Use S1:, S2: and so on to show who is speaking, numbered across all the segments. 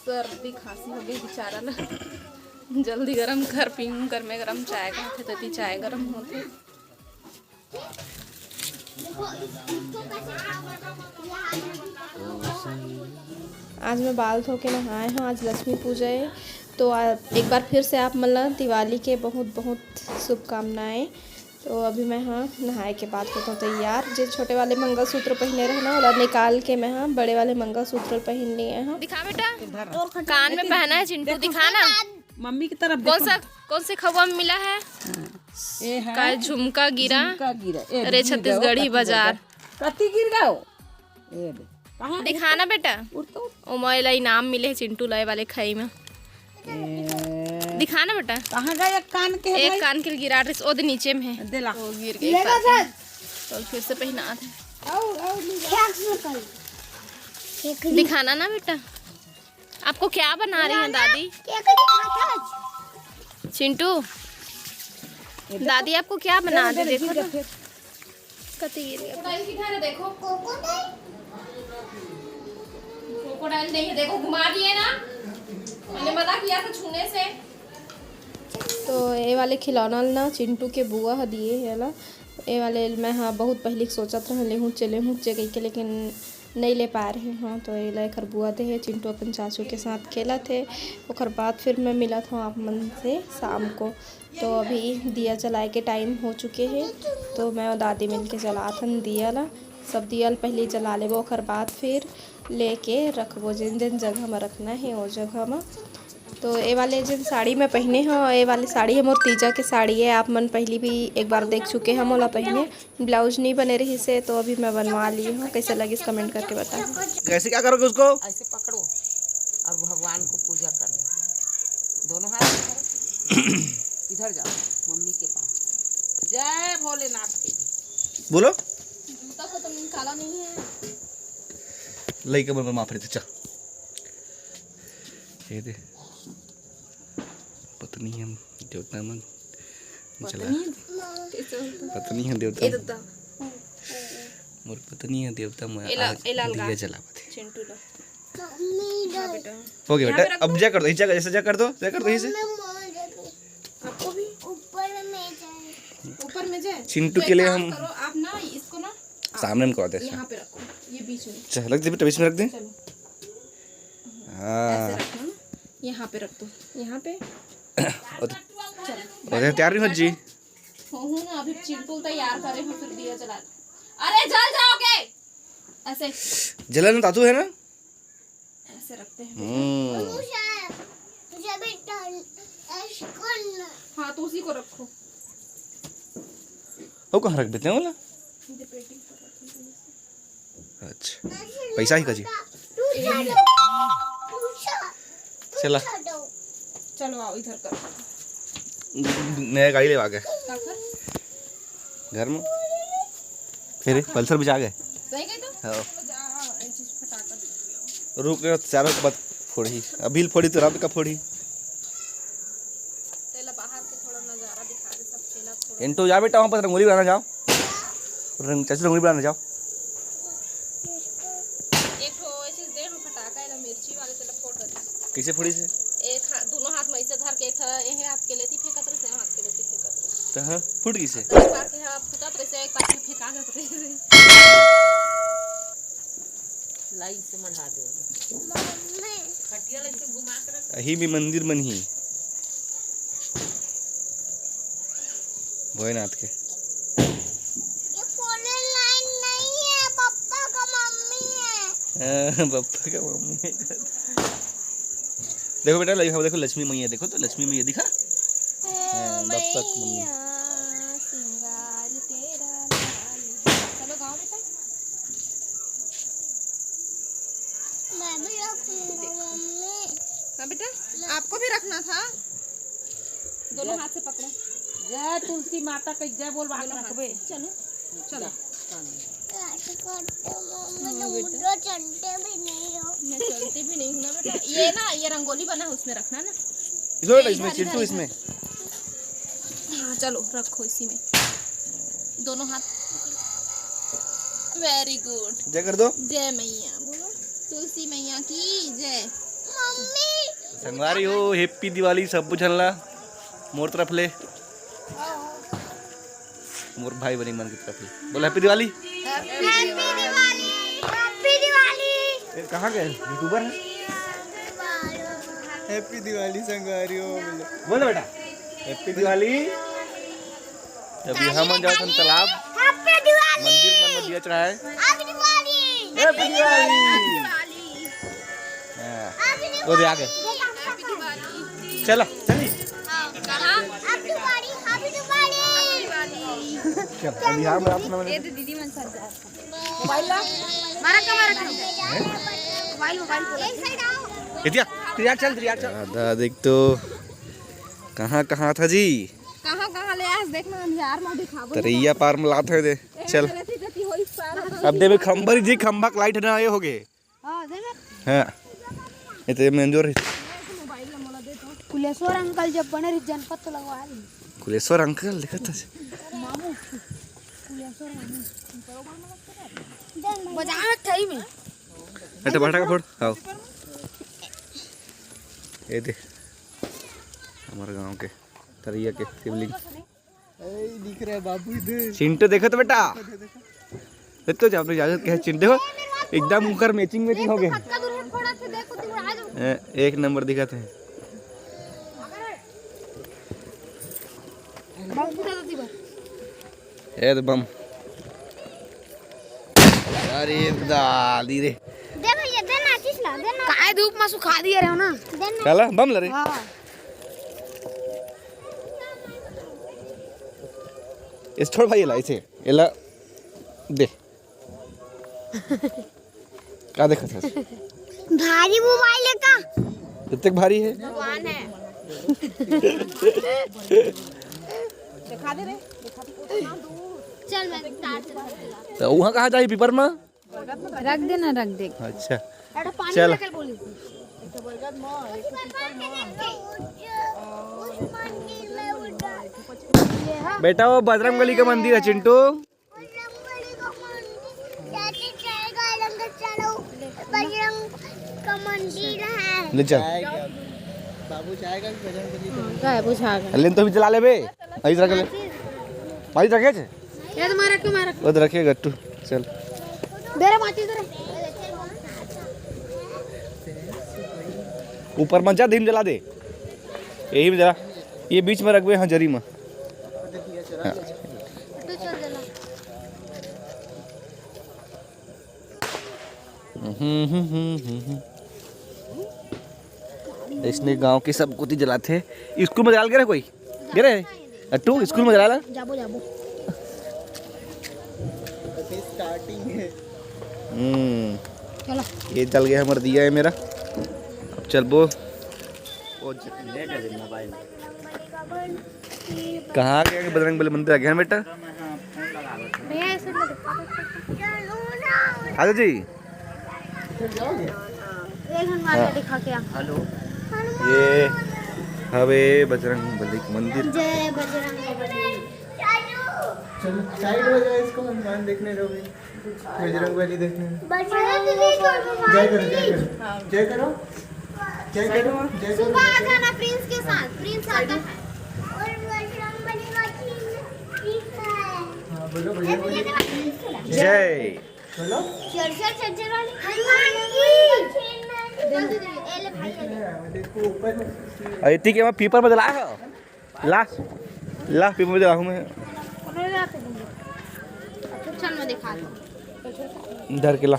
S1: सर्दी खांसी हो गई बेचारा ना। जल्दी गरम कर पीऊँ, गर्मे गरम चाय खाते तभी चाय गरम होते। आज मैं बाल धो के नहाए हूँ, आज लक्ष्मी पूजा है। तो एक बार फिर से आप मतलब दिवाली के बहुत बहुत शुभकामनाएं। तो अभी मैं हाँ नहाए के बाद होता हूँ तैयार। जो छोटे वाले मंगलसूत्र पहने रहे ना वाला निकाल के मैं हाँ बड़े वाले मंगलसूत्र पहन लिए हैं। दिखा बेटा, कान में पहना है चिंटू, दिखाना
S2: मम्मी की तरफ।
S1: कौन से खवा में मिला है? का झुमका गिरा अरे छत्तीसगढ़ी बाजार
S2: कति गिर गया।
S1: दिखाना बेटा, ओमला इनाम मिले चिंटू लाए वाले खाई में। दिखाना बेटा
S2: कहाँ गया? एक
S1: कान के गिरा ओद नीचे में है, वो गिर गई। तो फिर से पहना थे। दिखाना ना बेटा, आपको क्या बना रही हैं दादी? चिंटू दादी आपको क्या बना दे? देखो ना कति गिर गया। देखो क्रोकोडाइल नहीं है, देखो घुमा दिए ना, मैंने मना किया था छूने से। तो ये वाले खिलौना ना चिंटू के बुआ दिए है ना। ये वाले मैं हाँ बहुत पहले सोचत रहे हूँ कही के, लेकिन नहीं ले पा रहे हाँ। तो ये लेकर बुआ दे है। चिंटू अपन चाचू के साथ खेला थे, और बाद फिर मैं मिला था आप मन से शाम को। तो अभी दिया जलाए के टाइम हो चुके हैं। तो मैं और दादी मिल के जलाथन दिया ला, सब दियल पहले जला ले वो, बाद फिर लेके रखबो जिन जिन जगह में रखना है वो जगह में। तो ये वाले जिन साड़ी में पहने हैं, ये वाली साड़ी है मोर तीजा के साड़ी है। आप मन पहली भी एक बार देख चुके हैं मोला पहने, ब्लाउज नहीं बने रही से। तो अभी मैं बनवा ली हूँ, कैसे लगी इस कमेंट करके बताएं।
S3: कैसे क्या करोगे उसको?
S2: ऐसे पकड़ो और भगवान को पूजा करना, दोनों हाथ इधर जाओ मम्मी के पास। जय भोलेनाथ के
S3: बोलो।
S1: जूता खत्म निकाला नहीं है,
S3: लई के मन माफ रहते। चल ये दे पत्नी हम देवता मन चला, पत्नी है देवता मोर पत्नी है देवता मैं दिया जलावत
S1: चिंटू ला
S3: हो गया बेटा। अब जा कर दो, ऐसे जा कर दो इसे।
S1: आपको भी ऊपर में जाए
S3: चिंटू के लिए हम
S1: आप ना इसको ना
S3: सामने में कर दे।
S1: यहाँ पे रखो, ये बीच में
S3: चल रख दे बेटा, बीच में रख दे।
S1: हाँ रखना, यहाँ पे रख दो, यहाँ पे।
S3: और तैयार नहीं हो जी?
S1: हूँ ना, अभी चिंटू तैयार करे हूँ, फिर दिया जला। अरे जल जाओगे ऐसे।
S3: जलन तातू है ना,
S1: ऐसे रखते हैं। हाँ तो उसी को रखो।
S3: वो कहाँ रख देते हैं बोला? अच्छा पैसा ही कजी चला
S1: चलो आओ इधर कर।
S3: नया गाड़ी ले आ गए घर में, फिर पल्सर भी आ गए।
S1: सही गई तो
S3: हाँ रुक गए चारों के बाद फोड़ी, अभी फोड़ी तो रात का फोड़ी।
S1: तेला बाहर के थोड़ा नजारा दिखा दे, सब खेला थोड़ा।
S3: इंटू जा बेटा वहाँ पर रंगोली बनाना जाओ, चाचू रंगोली बनाना जाओ।
S1: एक तो ऐसे दे हम फटाका है मिर्ची वाले तेला फोड़ दे।
S3: कैसे फोड़ी से?
S1: एक दोनों हाथ में ऐसे धर के, एक यही हाथ के लेती फेंकत रहे, हाथ के लेती फेंकत रहे।
S3: तो हाँ फूट गई से
S1: एक बार के हाथ फुटत रहे, एक बार फेंका देत रहे।
S2: लाइट से मढ़ा दे खटिया ऐसे घुमा कर
S3: अही भी मंदिर मन ही भोलेनाथ के।
S4: ये फोन लाइन नहीं है, पापा का मम्मी है।
S3: पापा का मम्मी है। देखो बेटा, देखो लक्ष्मी मैया, देखो तो लक्ष्मी मैया दिखा। पापा की मम्मी।
S1: सिंगार तेरा लाल। चलो गाओ बेटा।
S4: मैं भी रखूंगा मम्मी।
S1: हाँ बेटा आपको भी रखना था, दोनों हाथ से पकड़ो।
S2: जय तुलसी माता का जय बोल बाहर रखबे।
S1: चलो चलो
S4: बेटा चलते भी नहीं हो।
S1: मैं चलती भी नहीं हूँ ना बेटा। ये ना ये रंगोली बना है उसमें रखना ना,
S3: इसमें चिंटू इसमें।
S1: हाँ चलो रखो इसी में, दोनों हाथ। वेरी गुड,
S3: जय कर दो।
S1: जय मैया बोलो, तुलसी मैया की जय।
S4: मम्मी
S3: संगवारी हो हैप्पी दिवाली सब बुझला मोर तरफ ले मोर भाई बनी मन की तरफ ले बोल happy Diwali.
S4: Happy Diwali happy Diwali.
S3: फिर कहाँ गए यूट्यूबर है?
S5: हैप्पी दिवाली संगवारी हो
S3: बोलो बेटा हैप्पी दिवाली। जब यहाँ मन जाओ तुम तालाब
S4: हैप्पी दिवाली
S3: मंदिर मन में दिया चढ़ाए
S4: हैप्पी दिवाली
S3: हैप्पी दिवाली। वो दे आगे चलो चलिए
S4: हैप्पी दिवाली हैप्पी दिवाली।
S3: चल अभी यहाँ में अपना
S1: ये तो दीदी मन सर जा
S4: मोबाइल एक साइड आओ।
S3: इतिया चल दादा देख तो कहाँ कहाँ था जी
S1: कहाँ ले आज देखना हम यार में दिखाबो
S3: तरैया पार में लात है दे चल अब देवे खंबर जी खंबा लाइट ना ये हो गए
S4: हां देना
S3: हां इते मंजूर
S4: कुलेश्वर अंकल जब बने जनपद तो लगवा ली
S3: कुलेश्वर अंकल देखा था
S4: मामू कुलेश्वर बजा ठई में
S3: हटे बैठा का फोड़ आओ ये दे हमारे गांव के तरैया के शिवलिंग
S5: दिख रहा है बाबू इधर।
S3: चिंटू देखो तो बेटा देखो जब इजाजत कहे चिंटू देखो एकदम मुकर मैचिंग हो गए एक नंबर दिखाते हैं ये तो बम अरे दादी रे
S4: दे भैया देना चिसला देना काय धूप में सुखा दिए रहो ना देना
S3: काला बम लरे
S4: हां
S3: इस छोड़ भाई ला इसे एला दे क्या देखा था
S4: भारी मोबाइल है का
S3: कितने भारी है
S1: भगवान है दिखा दे रे
S4: चल मैं स्टार्ट कर
S3: तो वहाँ कहाँ जाए पेपर में
S1: रख देना रख दे
S3: अच्छा
S4: एटा पानी
S3: चल
S4: लेकर बोली
S3: बेटा वो बजरंगबली का मंदिर है चिंटू
S4: बजरंग का मंदिर है
S3: ले चल
S5: बाबू जाएगा कि बजरंगबली को
S1: का है पूछा
S3: लेन तो भी चला ले बे आई रख ले भाई रखे छे
S1: ये तो मारा क्यों मारा
S3: वो रखे गट्टू चल
S4: मेरा माटी इधर
S3: ऊपर मत जा धीम जला दे यही में जला ये बीच में रखबे हाँ जरी में हाँ।
S4: तो चल देना
S3: इसने गांव के सब कुछ जलाते हैं स्कूल में जला गए कोई गिरे अट्टू स्कूल में जला
S4: जाबो जाबो
S5: स्टार्टिंग है।
S4: चलो
S3: ये जल गया हमारा दिया है मेरा अब चल वो कहाँ गया कि बजरंगबली मंदिर आ गया बेटा
S4: भैया ऐसे मत चलो ना
S3: आजा जी
S4: एक हनुमान दिखा के आ
S3: ये हवे बजरंगबली का मंदिर
S4: जय बजरंगबली
S5: चलो साइड हो जाए इसको हनुमान देखने दो भी बजरंगबली देखने
S4: बजरंगबली
S5: जय करो जय करो जय करो जय करो जय करो
S4: सुबह आ जाना प्रिंस के साथ प्रिंस आता है और बजरंगबली का ठीक है
S5: हाँ बोलो बजरंगबली
S3: जय
S5: बोलो
S4: चर्चा चर्चा वाली हनुमान की एले भाई
S5: देखो ऊपर
S3: अति के वहाँ पीपर में जला है ला ला पीपर में जला हूँ मैं
S4: चल मैं दिखा दूं
S3: इधर के ला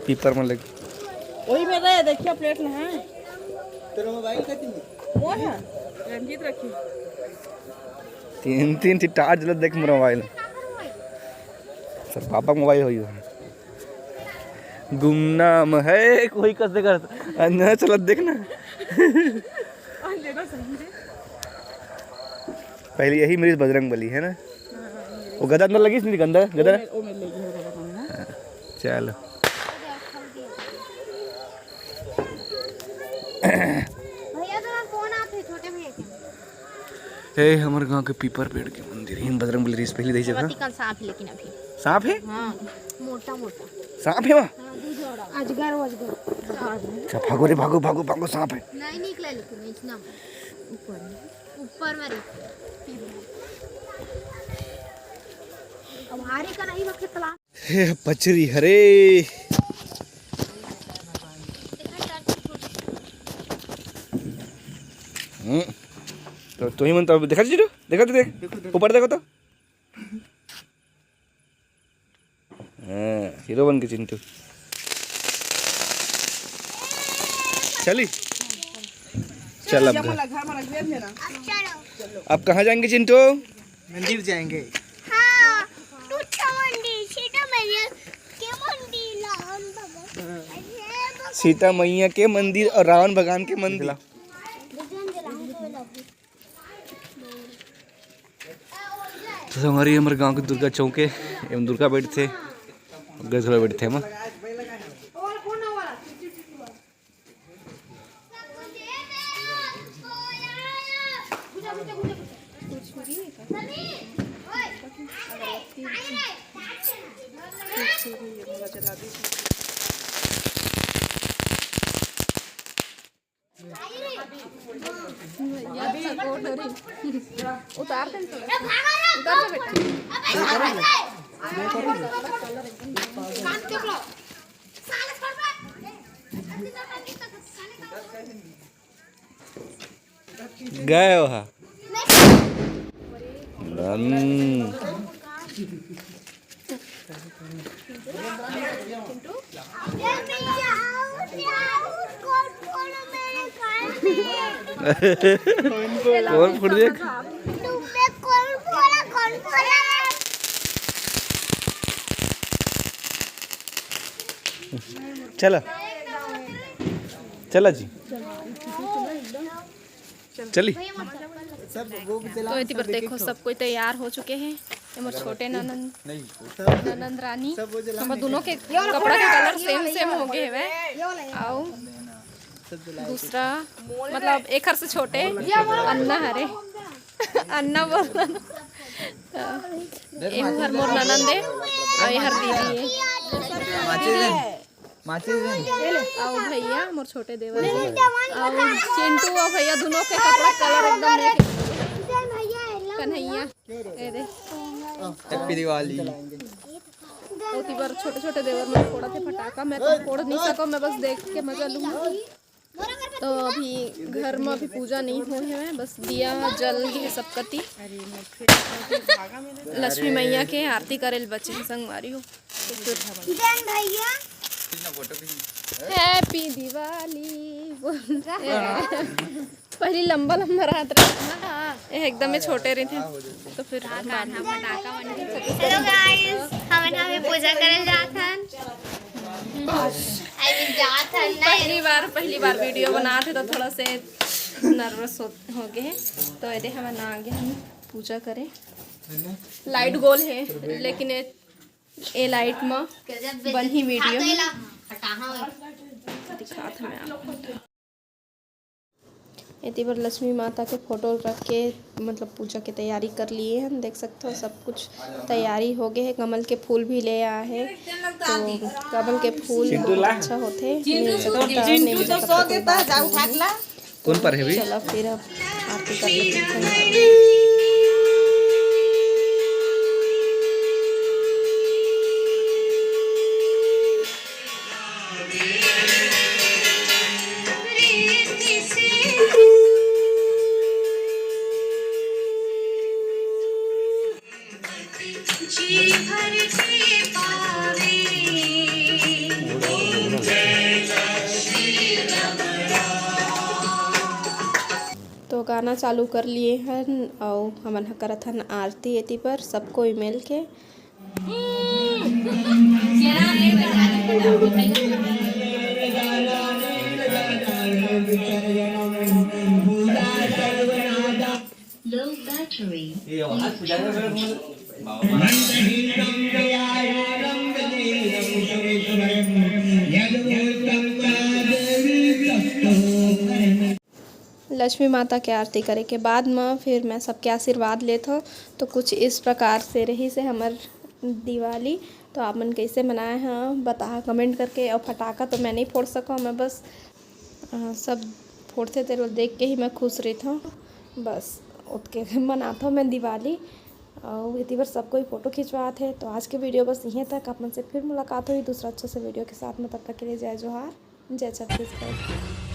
S3: पीपर में लग
S2: वही में रहे देखिए प्लेट में है
S5: तेरा मोबाइल का तीन
S2: वो है रंजीत रखी
S3: तीन तीन टार जल देख मेरा मोबाइल सर पापा का मोबाइल हो गुमनाम है कोई कैसे कर अंदर चल देखना पहले यही मेरी बजरंगबली है ना वो गदा अंदर लगी इसमें गंदा गदा चलो
S4: भैया तो फोन आते छोटे भैया के
S3: हे हमारे गांव के पीपर पेड़ के मंदिर हिंद बजरंगबली रीस पहली दही जगह
S1: कल सांप लेकिन अभी
S3: सांप है
S1: हाँ मोटा मोटा
S3: सांप है वहाँ
S4: अजगर वजगर
S3: अच्छा भागो रे भागो भागो भागो सांप है।
S4: नहीं निकले लेकिन इतना ऊपर में अब हारे का नहीं वक्त तला
S3: हे पचरी हरे तो ही मन तो देखा चिंटू देखा तो देख ऊपर देखो तो हाँ हीरो बन के चिंटू चली चल अब घर अब कहाँ जाएंगे चिंटू?
S5: मंदिर जाएंगे।
S4: हाँ टूटा मंदिर सीता मैया के मंदिर रावण भगवान
S3: सीता मैया के मंदिर और रावण भगवान के मंदिर। तो हमारी हमारे गांव के दुर्गा चौक है एवं दुर्गा बेट थे गजरा बेट थे हम
S1: उतार दे उतार दे
S3: गए वहाँ कौन फोड़ दिया? चला चला जी चली।
S1: तो इति पर देखो सब कोई तैयार हो चुके हैं। हमारे छोटे ननंद रानी हम दोनों के कपड़ा के कलर सेम सेम हो गए हैं। आओ दूसरा मतलब एक हर से छोटे अन्ना हरे अन्ना बोलना एक हर मोर ननंद है और ये हर दीदी है। आओ भैया मोर छोटे देवर आओ चिंटू और भैया दोनों के कपड़ा कलर एकदम कन्हैया ए दे
S5: हैप्पी दिवाली।
S1: उसी बार छोटे छोटे देवर में फोड़ा थे पटाखा। मैं तो फोड़ नहीं सको मैं बस देख के मजा लूँगी। तो अभी घर में अभी पूजा नहीं हुई है बस दिया जल गए सब कती लक्ष्मी मैया के आरती करेल बच्चे संग मारी हो। हैप्पी दिवाली पहली लंबा लंबा रात रहा एकदम में छोटे रहे थे तो फिर
S4: हेलो गाइस हमें पूजा करल जाथन
S1: पहली बार वीडियो बनाते तो थोड़ा से नर्वस हो गए तो ये हम ना आगे हम पूजा करें। लाइट गोल है लेकिन ये लाइट में बन ही वीडियो दिखाता मैं आपको। इतनी बार लक्ष्मी माता के फोटो रख के मतलब पूजा की तैयारी कर लिए हैं। देख सकते हो सब कुछ तैयारी हो गए है। कमल के फूल भी ले आए हैं तो कमल के फूल बहुत अच्छा होते
S3: कौन पर है भी?
S1: चलो फिर अब आरती कर लेते। तो गाना चालू कर लिए हैं और हमन करत हन आरती एती पर सबको मिल के। लक्ष्मी माता के आरती करे के बाद में फिर मैं सबके आशीर्वाद लेत हो तो कुछ इस प्रकार से रही से हमार दिवाली तो आप मन कैसे मनाए हैं बता कमेंट करके। और पटाखा तो मैं नहीं फोड़ सका, मैं बस सब फोड़ते थे लोग देख के ही मैं खुश रही था। बस उसके मनाता हूँ मैं दिवाली और इतनी बार सबको ही फ़ोटो खिंचवाए थे। तो आज के वीडियो बस यहीं तक। आप मन से फिर मुलाकात हुई दूसरा अच्छे से वीडियो के साथ में। तब तक के लिए जय जोहार, जय छत्तीसगढ़।